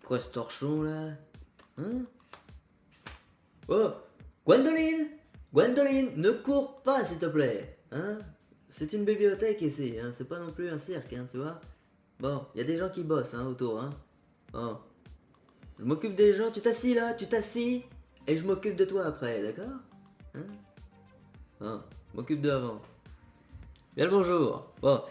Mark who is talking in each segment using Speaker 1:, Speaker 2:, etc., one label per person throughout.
Speaker 1: Quoi ce torchon là? Hein? Oh, Gwendoline! Gwendoline, ne cours pas s'il te plaît! Hein? C'est une bibliothèque ici, hein? C'est pas non plus un cirque, hein, tu vois? Bon, il y a des gens qui bossent hein, autour, hein? Bon, je m'occupe des gens, tu t'assis là, tu t'assis, et je m'occupe de toi après, d'accord? Hein? Bon, je m'occupe de avant. Bien le bonjour! Bon,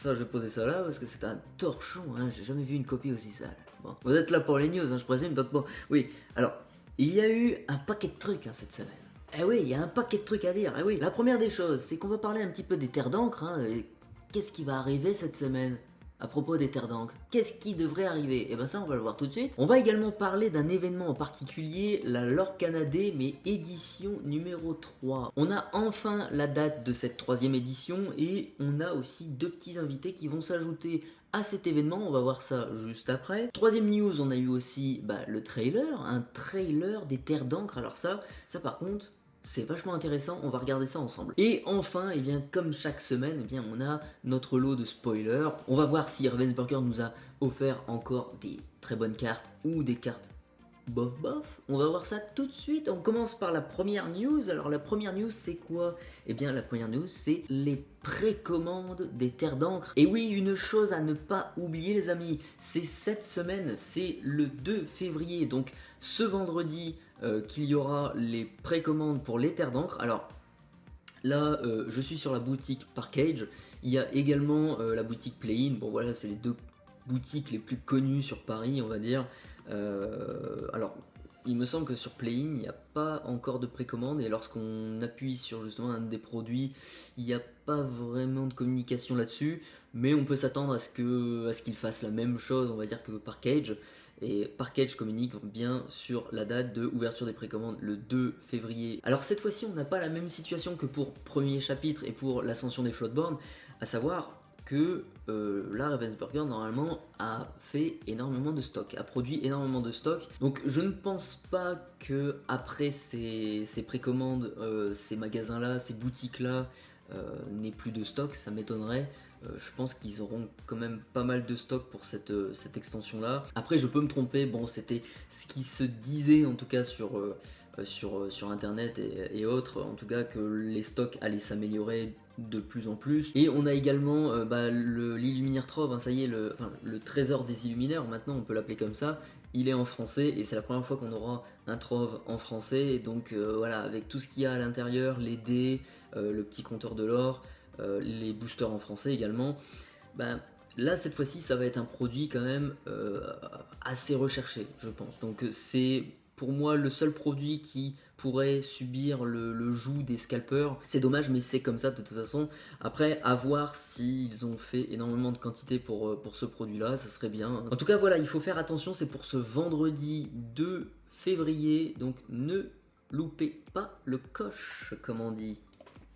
Speaker 1: ça je vais poser ça là parce que c'est un torchon, hein? J'ai jamais vu une copie aussi sale. Bon, vous êtes là pour les news, hein, je présume, donc bon, oui, alors, il y a eu un paquet de trucs hein, cette semaine. Eh oui, il y a un paquet de trucs à dire. Eh oui, la première des choses, c'est qu'on va parler un petit peu des terres d'encre. Hein, et qu'est-ce qui va arriver cette semaine à propos des terres d'encre? Qu'est-ce qui devrait arriver? Eh ben ça, on va le voir tout de suite. On va également parler d'un événement en particulier, la Lorcana Day, mais édition numéro 3. On a enfin la date de cette troisième édition et on a aussi deux petits invités qui vont s'ajouter à cet événement, on va voir ça juste après. Troisième news, on a eu aussi le trailer, un trailer des terres d'encre. Alors ça par contre, c'est vachement intéressant, on va regarder ça ensemble. Et enfin, eh bien, comme chaque semaine, eh bien, on a notre lot de spoilers. On va voir si Ravensburger nous a offert encore des très bonnes cartes ou des cartes bof bof. On va voir ça tout de suite. On commence par la première news. Alors la première news c'est quoi? Eh bien la première news c'est les précommandes des terres d'encre. Et oui, une chose à ne pas oublier les amis, c'est cette semaine, c'est le 2 février, donc ce vendredi qu'il y aura les précommandes pour les terres d'encre. Alors là, je suis sur la boutique Parkage. Il y a également la boutique Play-in. Bon voilà, c'est les deux boutiques les plus connues sur Paris, on va dire. Alors, il me semble que sur Play-in, il n'y a pas encore de précommande. Et lorsqu'on appuie sur justement un des produits, il n'y a pas vraiment de communication là-dessus. Mais on peut s'attendre à ce qu'il fasse la même chose, on va dire, que Parkage. Et Parkage communique bien sur la date de ouverture des précommandes, le 2 février. Alors cette fois-ci, on n'a pas la même situation que pour premier chapitre et pour l'ascension des Floodborn, à savoir que là, Ravensburger, normalement, a fait énormément de stock, a produit énormément de stock. Donc je ne pense pas que après ces précommandes, ces magasins-là, ces boutiques-là, n'aient plus de stock, ça m'étonnerait. Je pense qu'ils auront quand même pas mal de stock pour cette extension là. Après je peux me tromper, bon c'était ce qui se disait en tout cas sur internet et autres, en tout cas que les stocks allaient s'améliorer de plus en plus. Et on a également l'Illuminaire Trove, hein, ça y est, le trésor des Illuminaires, maintenant on peut l'appeler comme ça. Il est en français et c'est la première fois qu'on aura un Trove en français. Et donc voilà, avec tout ce qu'il y a à l'intérieur, les dés, le petit compteur de l'or, les boosters en français également, là cette fois-ci ça va être un produit quand même assez recherché je pense. Donc c'est pour moi le seul produit qui pourrait subir le joug des scalpers. C'est dommage mais c'est comme ça de toute façon. Après à voir s'ils ont fait énormément de quantité pour ce produit là, ça serait bien. En tout cas voilà, il faut faire attention, c'est pour ce vendredi 2 février, donc ne loupez pas le coche comme on dit.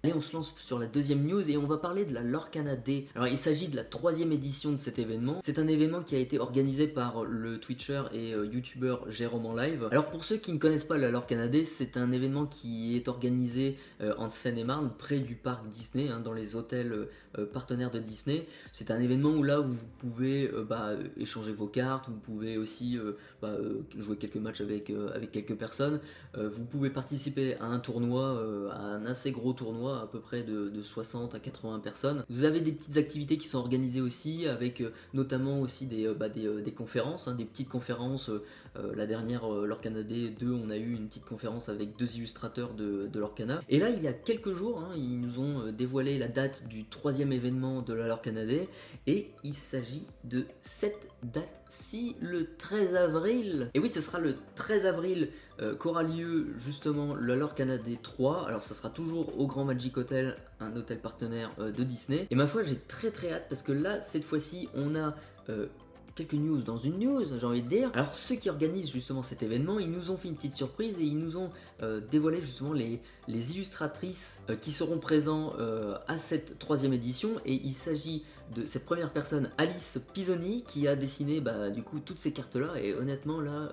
Speaker 1: Allez, on se lance sur la deuxième news et on va parler de la Lorcana Day. Alors il s'agit de la troisième édition de cet événement. C'est un événement qui a été organisé par le Twitcher et YouTuber Jérôme en live. Alors pour ceux qui ne connaissent pas la Lorcana Day, c'est un événement qui est organisé en Seine-et-Marne, près du parc Disney, hein, dans les hôtels partenaires de Disney. C'est un événement où là où vous pouvez échanger vos cartes, vous pouvez aussi jouer quelques matchs avec quelques personnes. Vous pouvez participer à un tournoi, à un assez gros tournoi, à peu près de 60 à 80 personnes. Vous avez des petites activités qui sont organisées aussi, avec notamment aussi des conférences, hein, des petites conférences. La dernière Lorcana Day 2, on a eu une petite conférence avec deux illustrateurs de Lorcana. Et là, il y a quelques jours, hein, ils nous ont dévoilé la date du troisième événement de la Lorcana Day. Et il s'agit de cette date-ci, le 13 avril. Et oui, ce sera le 13 avril qu'aura lieu justement la Lorcana Day 3. Alors ça sera toujours au Grand Magic Hotel, un hôtel partenaire de Disney. Et ma foi, j'ai très hâte parce que là, cette fois-ci, on a quelques news dans une news, j'ai envie de dire. Alors ceux qui organisent justement cet événement, ils nous ont fait une petite surprise et ils nous ont dévoilé justement les illustratrices qui seront présents à cette troisième édition. Et il s'agit de cette première personne, Alice Pisoni, qui a dessiné du coup toutes ces cartes là. Et honnêtement là,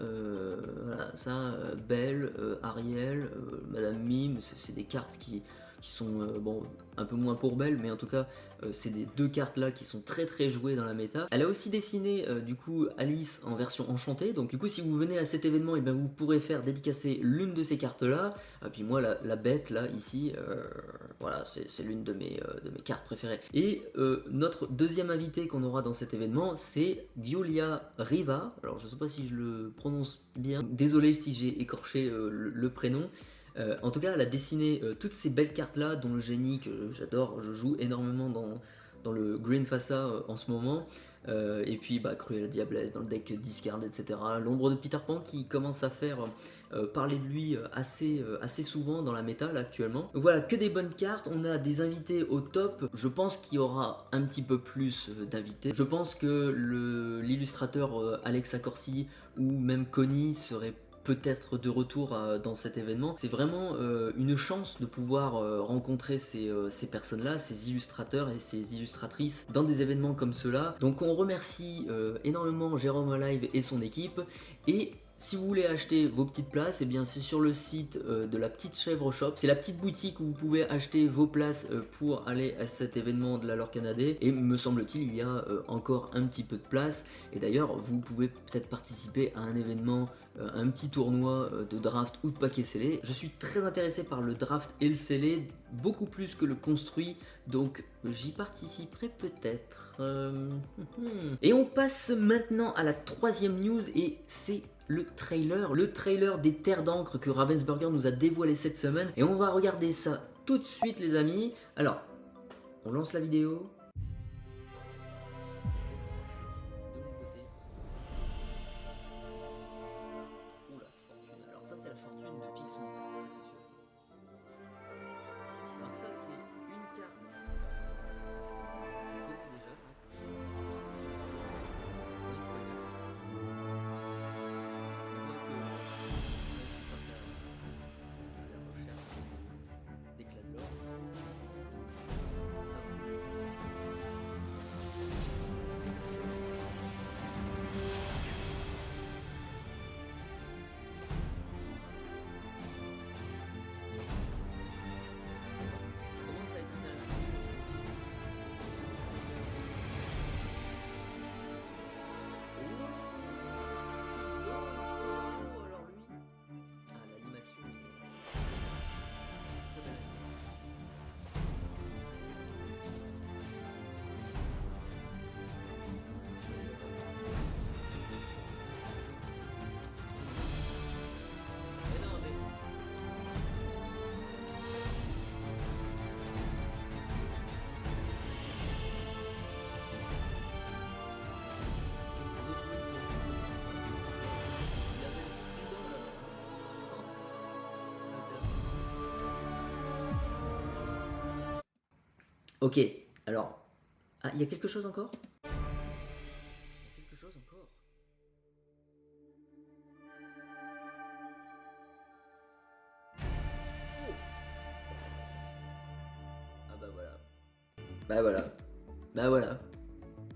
Speaker 1: voilà, ça, Belle, Ariel, Madame Mime, c'est des cartes qui qui sont bon, un peu moins pour belle, mais en tout cas c'est des deux cartes là qui sont très très jouées dans la méta. Elle a aussi dessiné du coup Alice en version enchantée, donc du coup si vous venez à cet événement, et bien vous pourrez faire dédicacer l'une de ces cartes là. Et puis moi la bête là ici, voilà, c'est l'une de mes cartes préférées. Et notre deuxième invité qu'on aura dans cet événement, c'est Giulia Riva. Alors je sais pas si je le prononce bien, désolé si j'ai écorché le prénom. En tout cas, elle a dessiné toutes ces belles cartes là, dont le génie que j'adore. Je joue énormément dans le Green Fassa en ce moment. Et puis bah, Cruella Diablesse dans le deck Discard, etc. L'ombre de Peter Pan qui commence à faire parler de lui assez souvent dans la méta là, actuellement. Donc voilà, que des bonnes cartes. On a des invités au top. Je pense qu'il y aura un petit peu plus d'invités. Je pense que l'illustrateur Alex Accorsi ou même Connie serait peut-être de retour dans cet événement. C'est vraiment une chance de pouvoir rencontrer ces personnes-là, ces illustrateurs et ces illustratrices dans des événements comme ceux-là. Donc on remercie énormément Jérôme Alive et son équipe. Et si vous voulez acheter vos petites places, et bien c'est sur le site de la Petite Chèvre Shop. C'est la petite boutique où vous pouvez acheter vos places pour aller à cet événement de la Lore Canadé. Et me semble-t-il, il y a encore un petit peu de place. Et d'ailleurs, vous pouvez peut-être participer à un événement, un petit tournoi de draft ou de paquet scellé. Je suis très intéressé par le draft et le scellé, beaucoup plus que le construit. Donc j'y participerai peut-être. Et on passe maintenant à la troisième news et c'est le trailer des Terres d'encre que Ravensburger nous a dévoilé cette semaine. Et on va regarder ça tout de suite les amis. Alors, on lance la vidéo. Oula, fortune. Alors ça c'est la fortune de Picsou. C'est sûr. Alors ça c'est une carte. On connaît déjà. D'éclat de l'or. Commence à être intéressant. Oh, alors lui. Ah, l'animation. Très belle animation. Mais non, mais. Il avait le trident là. Ok, alors. Ah, il y a quelque chose encore? Il y a quelque chose encore. Oh. Ah bah voilà. Bah voilà. Bah voilà.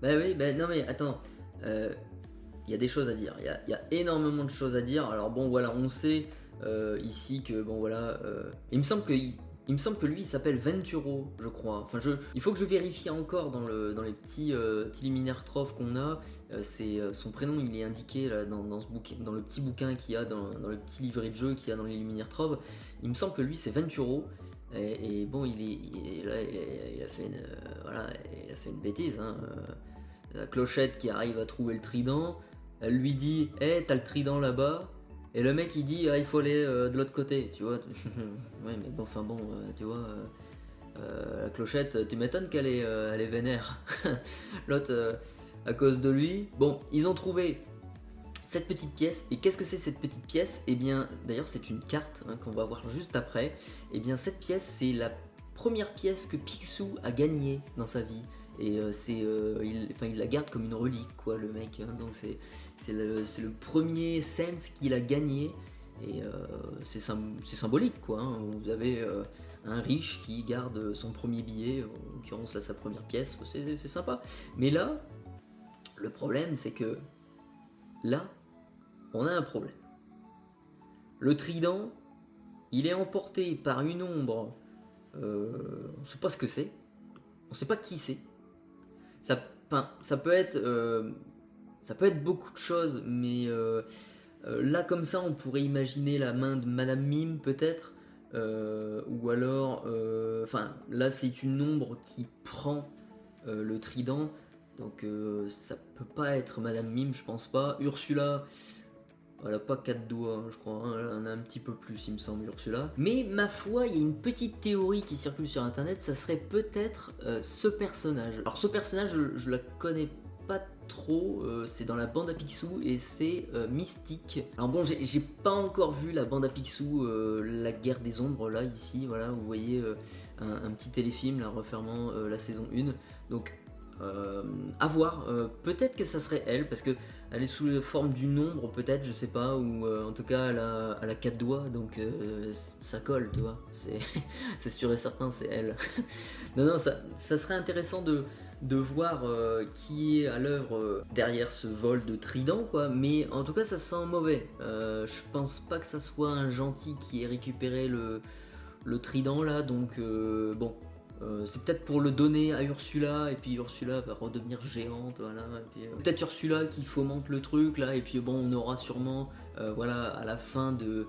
Speaker 1: Bah oui, bah non mais attends. Il y a des choses à dire. Il y a énormément de choses à dire. Alors bon voilà, on sait ici que bon voilà. Il me semble que lui il s'appelle Venturo, je crois. Enfin il faut que je vérifie encore dans les petits liminaires trophes qu'on a. Son prénom il est indiqué là, dans ce bouquin, dans le petit bouquin qu'il y a dans le petit livret de jeu qu'il y a dans les liminaires trophes. Il me semble que lui c'est Venturo. Et bon il a fait une voilà, il a fait une bêtise. Hein. La clochette qui arrive à trouver le trident. Elle lui dit hey, t'as le trident là-bas. Et le mec il dit ah, il faut aller de l'autre côté, tu vois. Ouais, mais bon, enfin bon, tu vois. La clochette, tu m'étonnes qu'elle elle est vénère. L'autre, à cause de lui. Bon, ils ont trouvé cette petite pièce. Et qu'est-ce que c'est cette petite pièce? Eh bien, d'ailleurs, c'est une carte hein, qu'on va voir juste après. Eh bien, cette pièce, c'est la première pièce que Picsou a gagnée dans sa vie. Et il la garde comme une relique, quoi, le mec. Hein, donc c'est le premier sense qu'il a gagné. Et c'est symbolique, quoi. Hein. Vous avez un riche qui garde son premier billet, en l'occurrence là sa première pièce, c'est sympa. Mais là, le problème, c'est que là, on a un problème. Le trident, il est emporté par une ombre On sait pas ce que c'est, on sait pas qui c'est. Ça, enfin, ça peut être beaucoup de choses, mais là comme ça on pourrait imaginer la main de Madame Mime peut-être, ou alors, enfin là c'est une ombre qui prend le trident, donc ça peut pas être Madame Mime, je pense pas. Ursula, elle a pas 4 doigts, hein, je crois, hein, elle en a un petit peu plus, il me semble, Ursula. Mais ma foi, il y a une petite théorie qui circule sur internet, ça serait peut-être ce personnage. Alors, ce personnage, je la connais pas trop, c'est dans la bande à Picsou et c'est Mystique. Alors, bon, j'ai pas encore vu la bande à Picsou, la guerre des ombres, là, ici, voilà, vous voyez un petit téléfilm, là, refermant la saison 1. Donc, à voir, peut-être que ça serait elle, parce que elle est sous la forme d'une ombre, peut-être, je sais pas, ou en tout cas elle a 4 doigts, donc ça colle, tu vois, c'est sûr et certain, c'est elle. Non, ça serait intéressant de voir qui est à l'œuvre derrière ce vol de trident, quoi, mais en tout cas ça sent mauvais. Je pense pas que ça soit un gentil qui ait récupéré le trident là, donc bon. C'est peut-être pour le donner à Ursula, et puis Ursula va redevenir géante, voilà. Peut-être Ursula qui fomente le truc là, et puis bon, on aura sûrement, voilà, à la fin de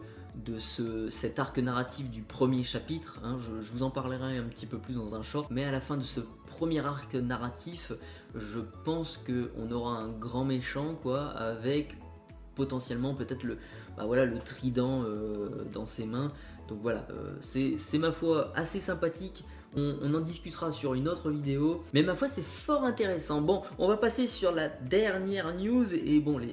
Speaker 1: cet arc narratif du premier chapitre, hein, je vous en parlerai un petit peu plus dans un short, mais à la fin de ce premier arc narratif, je pense qu'on aura un grand méchant, quoi, avec potentiellement peut-être le trident dans ses mains. Donc voilà, c'est ma foi assez sympathique. On en discutera sur une autre vidéo, mais ma foi c'est fort intéressant. Bon, on va passer sur la dernière news, et bon, la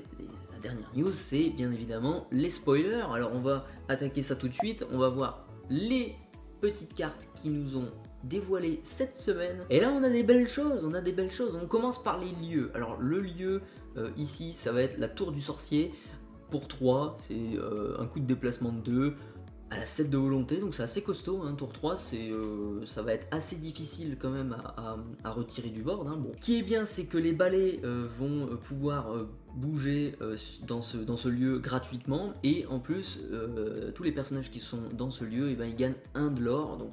Speaker 1: dernière news c'est bien évidemment les spoilers. Alors on va attaquer ça tout de suite, on va voir les petites cartes qui nous ont dévoilé cette semaine. Et là on a des belles choses, on commence par les lieux. Alors le lieu ici ça va être la tour du sorcier pour 3, c'est un coup de déplacement de 2. À la 7 de volonté, donc c'est assez costaud, hein, tour 3, ça va être assez difficile quand même à retirer du board. Hein, bon. Ce qui est bien, c'est que les balais vont pouvoir bouger dans ce lieu gratuitement, et en plus, tous les personnages qui sont dans ce lieu, et ben, ils gagnent 1 de l'or, donc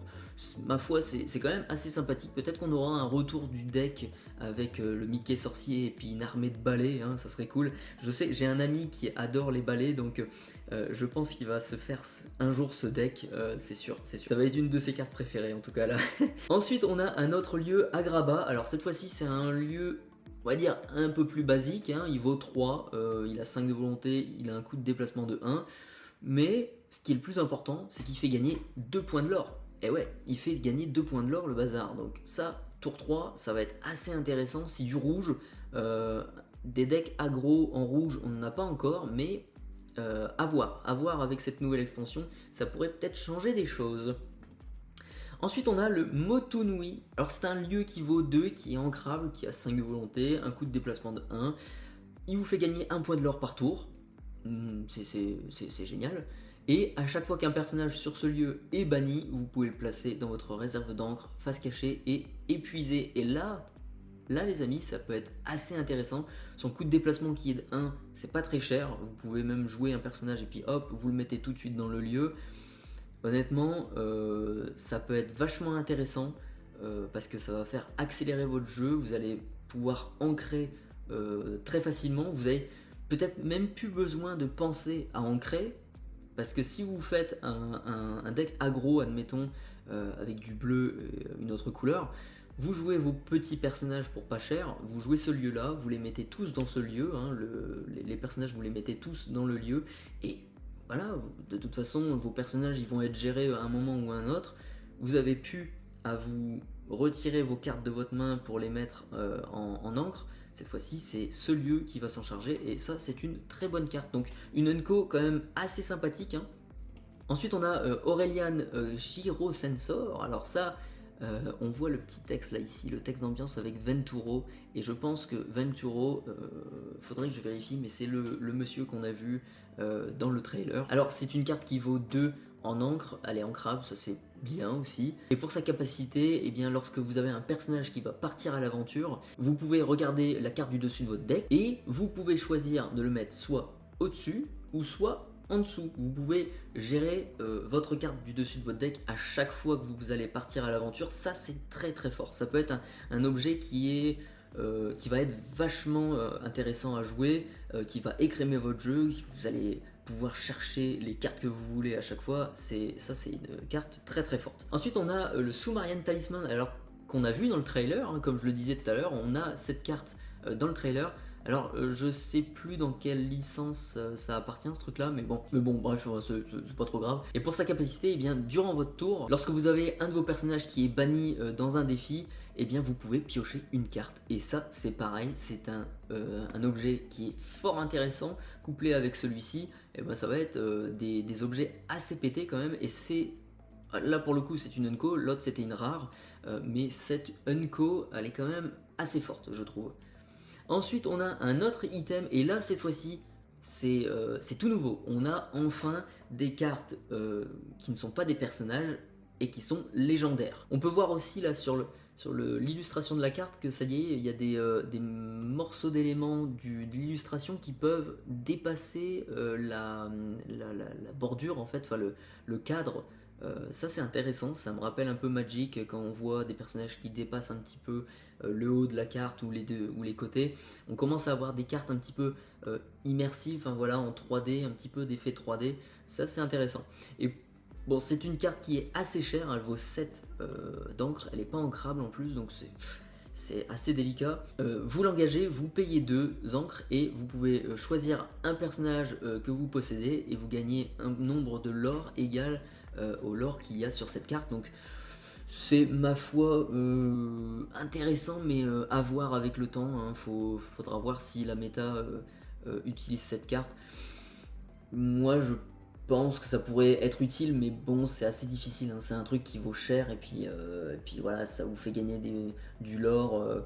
Speaker 1: ma foi c'est quand même assez sympathique. Peut-être qu'on aura un retour du deck avec le Mickey sorcier et puis une armée de balais, hein, ça serait cool. Je sais, j'ai un ami qui adore les balais, donc je pense qu'il va se faire un jour ce deck, c'est sûr. Ça va être une de ses cartes préférées en tout cas là. Ensuite on a un autre lieu, Agrabah. Alors cette fois-ci c'est un lieu, on va dire, un peu plus basique, hein. Il vaut 3, il a 5 de volonté, il a un coût de déplacement de 1, mais ce qui est le plus important, c'est qu'il fait gagner 2 points de l'or. Et ouais, il fait gagner 2 points de l'or le bazar, donc ça, tour 3, ça va être assez intéressant. Si du rouge, des decks aggro en rouge, on n'en a pas encore, mais à voir avec cette nouvelle extension, ça pourrait peut-être changer des choses. Ensuite on a le Motunui. Alors c'est un lieu qui vaut 2, qui est ancrable, qui a 5 de volonté, un coût de déplacement de 1. Il vous fait gagner 1 point de l'or par tour. C'est génial. Et à chaque fois qu'un personnage sur ce lieu est banni, vous pouvez le placer dans votre réserve d'encre, face cachée et épuisé. Et là les amis, ça peut être assez intéressant. Son coût de déplacement qui est de 1, c'est pas très cher. Vous pouvez même jouer un personnage et puis hop, vous le mettez tout de suite dans le lieu. Honnêtement, ça peut être vachement intéressant parce que ça va faire accélérer votre jeu. Vous allez pouvoir ancrer très facilement. Vous avez peut-être même plus besoin de penser à ancrer, parce que si vous faites un deck aggro, admettons, avec du bleu et une autre couleur, vous jouez vos petits personnages pour pas cher, vous jouez ce lieu là, vous les mettez tous dans ce lieu, hein, les personnages vous les mettez tous dans le lieu, et voilà, de toute façon vos personnages ils vont être gérés à un moment ou à un autre. Vous avez pu à vous retirer vos cartes de votre main pour les mettre en encre. Cette fois-ci c'est ce lieu qui va s'en charger, et ça c'est une très bonne carte, donc une Unco quand même assez sympathique, hein. Ensuite on a Aurelian Gyrosensor. Alors ça, on voit le petit texte là ici, le texte d'ambiance avec Venturo, et je pense que Venturo, faudrait que je vérifie, mais c'est le monsieur qu'on a vu dans le trailer. Alors c'est une carte qui vaut 2 en encre, elle est ancrable, ça c'est bien aussi. Et pour sa capacité, eh bien lorsque vous avez un personnage qui va partir à l'aventure, vous pouvez regarder la carte du dessus de votre deck, et vous pouvez choisir de le mettre soit au-dessus ou soit en dessous, vous pouvez gérer votre carte du dessus de votre deck à chaque fois que vous allez partir à l'aventure. Ça, c'est très très fort. Ça peut être un objet qui va être vachement intéressant à jouer, qui va écrémer votre jeu. Vous allez pouvoir chercher les cartes que vous voulez à chaque fois. C'est une carte très très forte. Ensuite, on a le Sumerian Talisman. Alors qu'on a vu dans le trailer, hein, comme je le disais tout à l'heure, on a cette carte dans le trailer. Alors je sais plus dans quelle licence ça appartient ce truc là, mais bon bref, c'est pas trop grave. Et pour sa capacité, eh bien, durant votre tour, lorsque vous avez un de vos personnages qui est banni dans un défi, eh bien vous pouvez piocher une carte. Et ça c'est pareil, c'est un objet qui est fort intéressant, couplé avec celui-ci, eh ben, ça va être des objets assez pétés quand même. Et c'est là pour le coup c'est une unco, l'autre c'était une rare, mais cette unco elle est quand même assez forte je trouve. Ensuite, on a un autre item, et là, cette fois-ci, c'est tout nouveau. On a enfin des cartes qui ne sont pas des personnages et qui sont légendaires. On peut voir aussi là sur l'illustration de la carte que ça y est, il y a des morceaux d'éléments de l'illustration qui peuvent dépasser la bordure, en fait, enfin le cadre. Ça c'est intéressant, ça me rappelle un peu Magic quand on voit des personnages qui dépassent un petit peu le haut de la carte ou les côtés. On commence à avoir des cartes un petit peu immersives, enfin, voilà, en 3D, un petit peu d'effet 3D. Ça c'est intéressant. Et bon, c'est une carte qui est assez chère, elle vaut 7 d'encre, elle n'est pas ancrable en plus, donc c'est assez délicat. Vous l'engagez, vous payez 2 encres et vous pouvez choisir un personnage que vous possédez et vous gagnez un nombre de lore égal au lore qu'il y a sur cette carte. Donc c'est ma foi intéressant, mais à voir avec le temps, hein. Faudra voir si la méta utilise cette carte. Moi je pense que ça pourrait être utile, mais bon, c'est assez difficile, hein. C'est un truc qui vaut cher, et puis voilà, ça vous fait gagner du lore.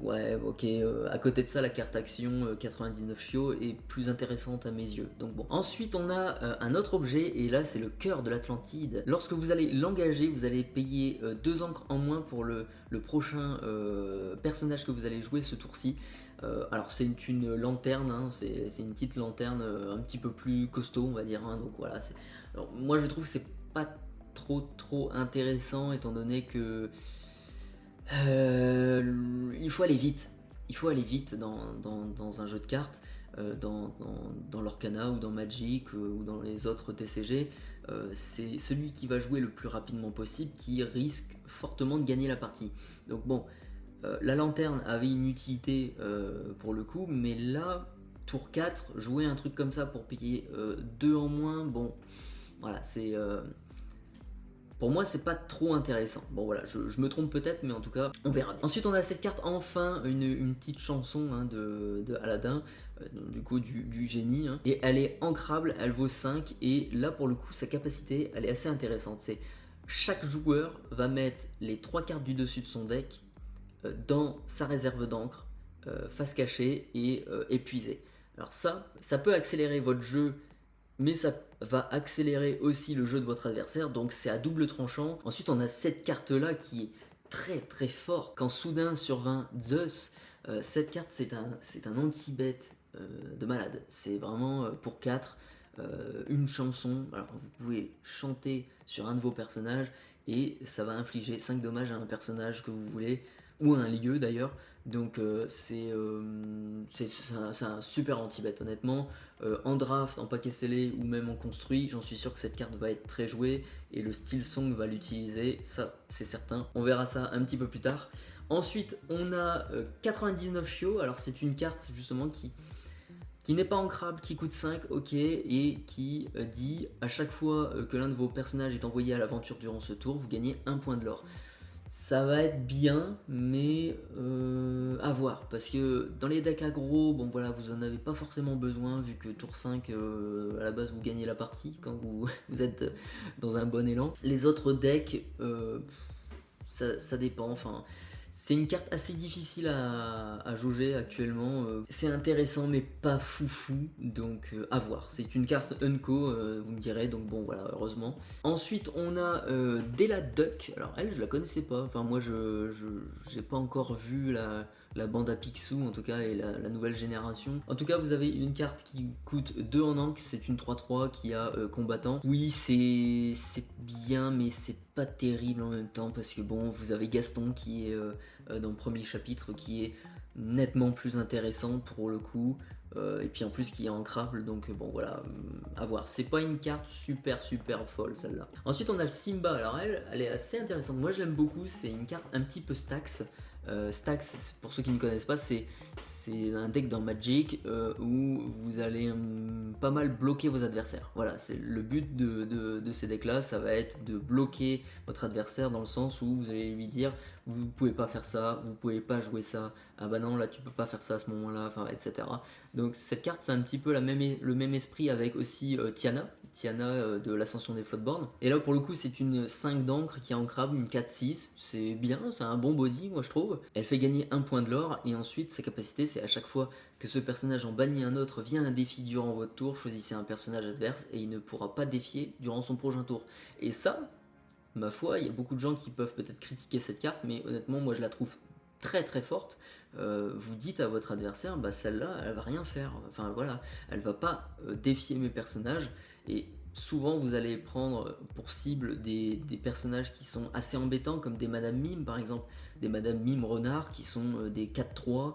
Speaker 1: Ouais, ok, à côté de ça, la carte action 99 chiots est plus intéressante à mes yeux. Donc bon. Ensuite, on a un autre objet, et là, c'est le cœur de l'Atlantide. Lorsque vous allez l'engager, vous allez payer 2 encres en moins pour le prochain personnage que vous allez jouer ce tour-ci. Alors, c'est une lanterne, hein, c'est une petite lanterne un petit peu plus costaud, on va dire, hein, donc voilà. Alors, moi, je trouve que c'est pas trop intéressant, étant donné que il faut aller vite. Il faut aller vite dans un jeu de cartes, dans l'Orcana ou dans Magic ou dans les autres TCG. C'est celui qui va jouer le plus rapidement possible qui risque fortement de gagner la partie. Donc bon, la lanterne avait une utilité pour le coup, mais là, tour 4, jouer un truc comme ça pour payer 2 en moins, bon, voilà, c'est... pour moi, c'est pas trop intéressant. Bon voilà, je me trompe peut-être, mais en tout cas, on verra bien. Ensuite, on a cette carte, enfin, une petite chanson, hein, de Aladdin, du coup du génie, hein. Et elle est ancrable, elle vaut 5, et là pour le coup, sa capacité, elle est assez intéressante. C'est chaque joueur va mettre les 3 cartes du dessus de son deck dans sa réserve d'encre, face cachée et épuisée. Alors ça peut accélérer votre jeu, mais ça va accélérer aussi le jeu de votre adversaire, donc c'est à double tranchant. Ensuite, on a cette carte là qui est très très forte. Quand soudain survint Zeus, cette carte c'est un anti-bête de malade. C'est vraiment pour 4, une chanson. Alors vous pouvez chanter sur un de vos personnages et ça va infliger 5 dommages à un personnage que vous voulez, ou à un lieu d'ailleurs. Donc c'est un super anti-bet honnêtement. En draft, en paquet scellé ou même en construit, j'en suis sûr que cette carte va être très jouée et le Steel Song va l'utiliser, ça c'est certain. On verra ça un petit peu plus tard. Ensuite on a 99 chiots. Alors c'est une carte justement qui n'est pas ancrable, qui coûte 5, ok, et qui dit à chaque fois que l'un de vos personnages est envoyé à l'aventure durant ce tour, vous gagnez 1 point de lore. Ça va être bien, mais à voir, parce que dans les decks aggro, bon voilà, vous en avez pas forcément besoin, vu que tour 5, à la base vous gagnez la partie quand vous êtes dans un bon élan. Les autres decks, ça dépend, enfin... C'est une carte assez difficile à jauger actuellement. C'est intéressant mais pas foufou, donc à voir. C'est une carte Unco, vous me direz, donc bon voilà, heureusement. Ensuite on a Dela Duck. Alors elle, je la connaissais pas. Enfin moi j'ai pas encore vu la bande à Picsou en tout cas et la nouvelle génération. En tout cas vous avez une carte qui coûte 2 en encre, c'est une 3-3 qui a combattant. Oui c'est bien mais c'est pas terrible en même temps parce que bon vous avez Gaston qui est dans le premier chapitre qui est nettement plus intéressant pour le coup. Et puis en plus qui est ancrable donc bon voilà à voir, c'est pas une carte super folle celle-là. Ensuite on a le Simba, alors elle est assez intéressante, moi je l'aime beaucoup, c'est une carte un petit peu Stax. Stax, pour ceux qui ne connaissent pas, c'est un deck dans Magic où vous allez pas mal bloquer vos adversaires. Voilà, c'est le but de ces decks là, ça va être de bloquer votre adversaire dans le sens où vous allez lui dire vous pouvez pas faire ça, vous pouvez pas jouer ça, ah bah non là tu peux pas faire ça à ce moment là, enfin etc. Donc cette carte c'est un petit peu le même esprit avec aussi Tiana de l'ascension des floodboards. Et là pour le coup c'est une 5 d'encre qui est ancrable, une 4-6, c'est bien, c'est un bon body moi je trouve. Elle fait gagner 1 point de l'or et ensuite sa capacité c'est à chaque fois que ce personnage en bannit un autre via un défi durant votre tour, choisissez un personnage adverse et il ne pourra pas défier durant son prochain tour. Et ça, ma foi, il y a beaucoup de gens qui peuvent peut-être critiquer cette carte, mais honnêtement, moi je la trouve très forte. Vous dites à votre adversaire, bah celle-là, elle va rien faire. Enfin voilà, elle va pas défier mes personnages. Et souvent, vous allez prendre pour cible des personnages qui sont assez embêtants, comme des Madame Mime par exemple, des Madame Mime Renard qui sont des 4-3.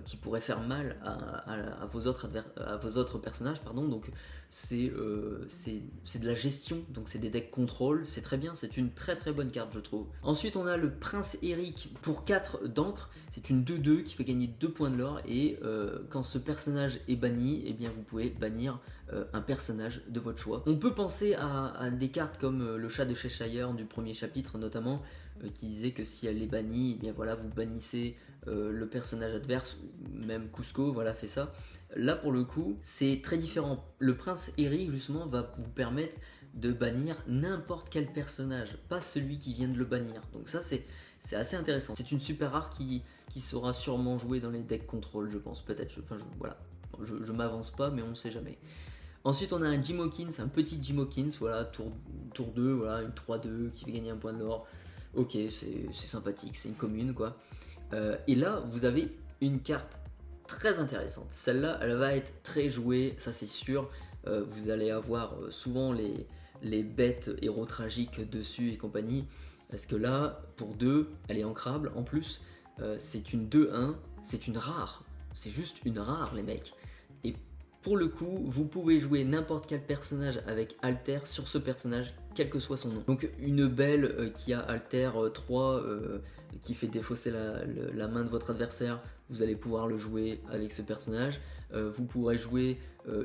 Speaker 1: Qui pourraient faire mal à vos autres personnages, pardon. Donc c'est de la gestion, donc c'est des decks contrôle, c'est très bien, c'est une très bonne carte je trouve. Ensuite on a le Prince Eric pour 4 d'encre, c'est une 2-2 qui fait gagner 2 points de l'or et quand ce personnage est banni, et bien vous pouvez bannir un personnage de votre choix. On peut penser à des cartes comme le chat de Cheshire du premier chapitre notamment, qui disait que si elle est bannie, et bien voilà vous bannissez le personnage adverse, même Cusco, voilà fait ça. Là pour le coup c'est très différent. Le Prince Eric justement va vous permettre de bannir n'importe quel personnage, pas celui qui vient de le bannir. Donc ça c'est assez intéressant. C'est une super rare qui sera sûrement jouée dans les decks contrôle je pense, peut-être, voilà. Je m'avance pas mais on ne sait jamais. Ensuite on a un Jim Hawkins, un petit Jim Hawkins, voilà, tour 2, voilà, une 3-2 qui fait gagner 1 point de l'or. Ok, c'est sympathique, c'est une commune quoi. Et là, vous avez une carte très intéressante. Celle-là, elle va être très jouée, ça c'est sûr. Vous allez avoir souvent les bêtes héros tragiques dessus et compagnie. Parce que là, pour 2, elle est ancrable. En plus, c'est une 2-1, c'est une rare. C'est juste une rare, les mecs. Et pour le coup, vous pouvez jouer n'importe quel personnage avec Alter sur ce personnage, quel que soit son nom. Donc une belle qui a Alter 3, qui fait défausser la main de votre adversaire, vous allez pouvoir le jouer avec ce personnage. Vous pourrez jouer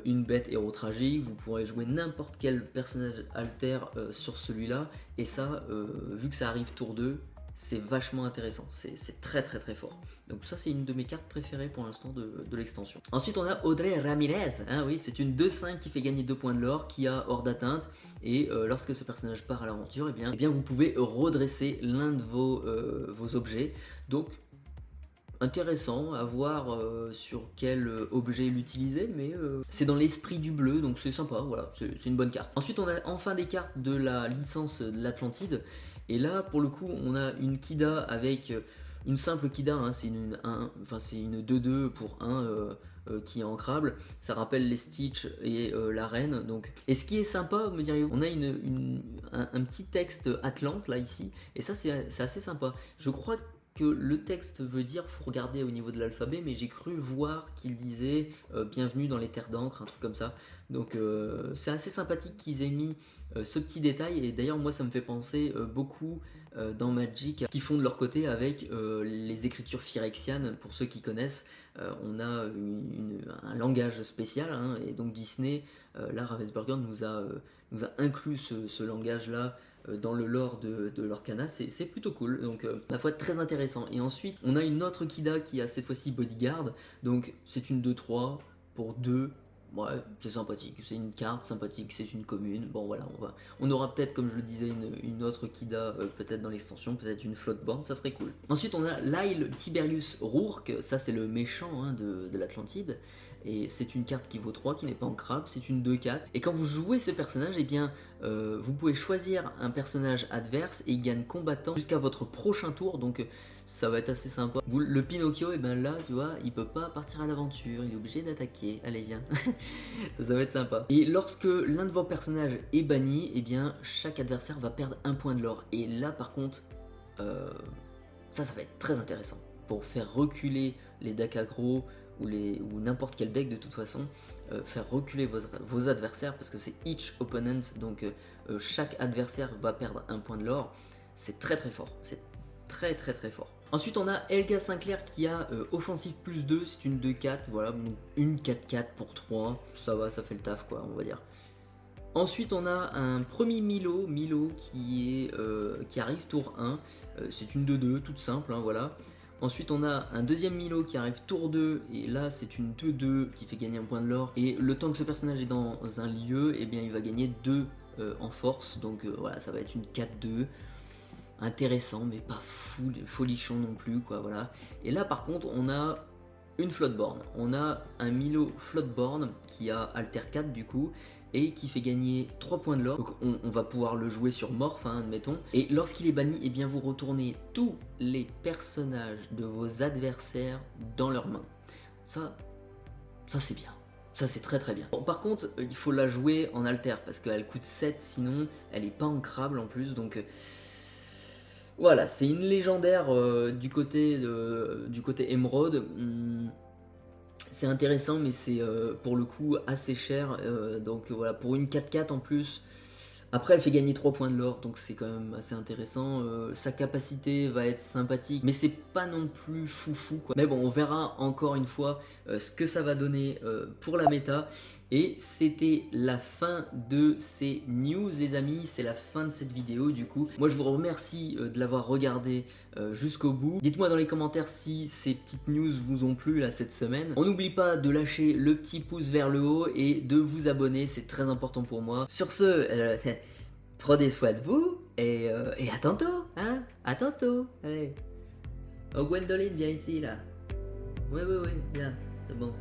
Speaker 1: une bête héros tragique, vous pourrez jouer n'importe quel personnage Alter sur celui-là. Et ça, vu que ça arrive tour 2, c'est vachement intéressant, c'est très fort. Donc ça c'est une de mes cartes préférées pour l'instant de l'extension. Ensuite on a Audrey Ramirez, hein, oui, c'est une 2-5 qui fait gagner 2 points de l'or, qui a hors d'atteinte, et lorsque ce personnage part à l'aventure, et bien vous pouvez redresser l'un de vos objets. Donc intéressant à voir sur quel objet l'utiliser, mais c'est dans l'esprit du bleu, donc c'est sympa, voilà, c'est une bonne carte. Ensuite on a enfin des cartes de la licence de l'Atlantide, et là pour le coup on a une Kida avec une simple Kida, hein, c'est une 2-2 pour 1 qui est ancrable, ça rappelle les Stitch et la reine. Donc. Et ce qui est sympa, me diriez-vous, on a un petit texte Atlante là ici, et ça c'est assez sympa. Je crois que le texte veut dire, faut regarder au niveau de l'alphabet, mais j'ai cru voir qu'il disait bienvenue dans les terres d'encre, un truc comme ça. Donc c'est assez sympathique qu'ils aient mis ce petit détail, et d'ailleurs moi ça me fait penser beaucoup dans Magic, qui font de leur côté avec les écritures phyrexianes. Pour ceux qui connaissent, on a un langage spécial, hein, et donc Disney, là Ravensburger nous a inclus ce langage là dans le lore de l'Orcana, c'est plutôt cool, donc ma foi très intéressant. Et ensuite on a une autre Kida qui a cette fois-ci Bodyguard, donc c'est une 2-3 pour 2, Ouais, c'est sympathique, c'est une carte sympathique, c'est une commune. Bon voilà, on aura peut-être, comme je le disais, une autre Kida, peut-être dans l'extension, peut-être une flotte-borne, ça serait cool. Ensuite on a Lyle Tiberius Rourke, ça c'est le méchant hein, de l'Atlantide. Et c'est une carte qui vaut 3, qui n'est pas ancrable, c'est une 2/4. Et quand vous jouez ce personnage, eh bien, vous pouvez choisir un personnage adverse et il gagne combattant jusqu'à votre prochain tour, donc ça va être assez sympa. Le Pinocchio, et ben là, tu vois, il peut pas partir à l'aventure, il est obligé d'attaquer. Allez, viens. ça va être sympa. Et lorsque l'un de vos personnages est banni, eh bien, chaque adversaire va perdre un point de l'or. Et là, par contre, ça va être très intéressant pour faire reculer les decks aggro ou n'importe quel deck de toute façon. Faire reculer vos adversaires parce que c'est each opponent, donc chaque adversaire va perdre un point de l'or. C'est très très fort, c'est très très très fort. Ensuite on a Helga Sinclair qui a offensive plus 2, c'est une 2/4, voilà, donc une 4/4 pour 3, ça va, ça fait le taf quoi, on va dire. Ensuite on a un premier Milo qui arrive tour 1, c'est une 2/2, toute simple, hein, voilà. Ensuite on a un deuxième Milo qui arrive tour 2, et là c'est une 2/2 qui fait gagner un point de l'or, et le temps que ce personnage est dans un lieu, eh bien il va gagner 2 en force, donc voilà, ça va être une 4/2, intéressant mais pas folichon non plus quoi, voilà. Et là par contre on a une flotte-borne, on a un Milo flotte-borne qui a alter 4 du coup, et qui fait gagner 3 points de l'or. Donc on va pouvoir le jouer sur Morph, hein, admettons. Et lorsqu'il est banni, eh bien vous retournez tous les personnages de vos adversaires dans leurs mains. Ça c'est bien. Ça c'est très très bien. Bon, par contre, il faut la jouer en alter parce qu'elle coûte 7, sinon elle est pas ancrable en plus. Donc voilà, c'est une légendaire du côté émeraude. C'est intéressant, mais c'est pour le coup assez cher. Donc voilà, pour une 4/4 en plus. Après, elle fait gagner 3 points de l'or, donc c'est quand même assez intéressant. Sa capacité va être sympathique, mais c'est pas non plus foufou quoi. Mais bon, on verra encore une fois ce que ça va donner pour la méta. Et c'était la fin de ces news les amis, c'est la fin de cette vidéo du coup. Moi je vous remercie de l'avoir regardé jusqu'au bout. Dites-moi dans les commentaires si ces petites news vous ont plu là cette semaine. On n'oublie pas de lâcher le petit pouce vers le haut et de vous abonner, c'est très important pour moi. Sur ce, prenez soin de vous et à tantôt, hein. À tantôt, allez. Oh Gwendoline, viens ici là. Ouais, viens, c'est bon.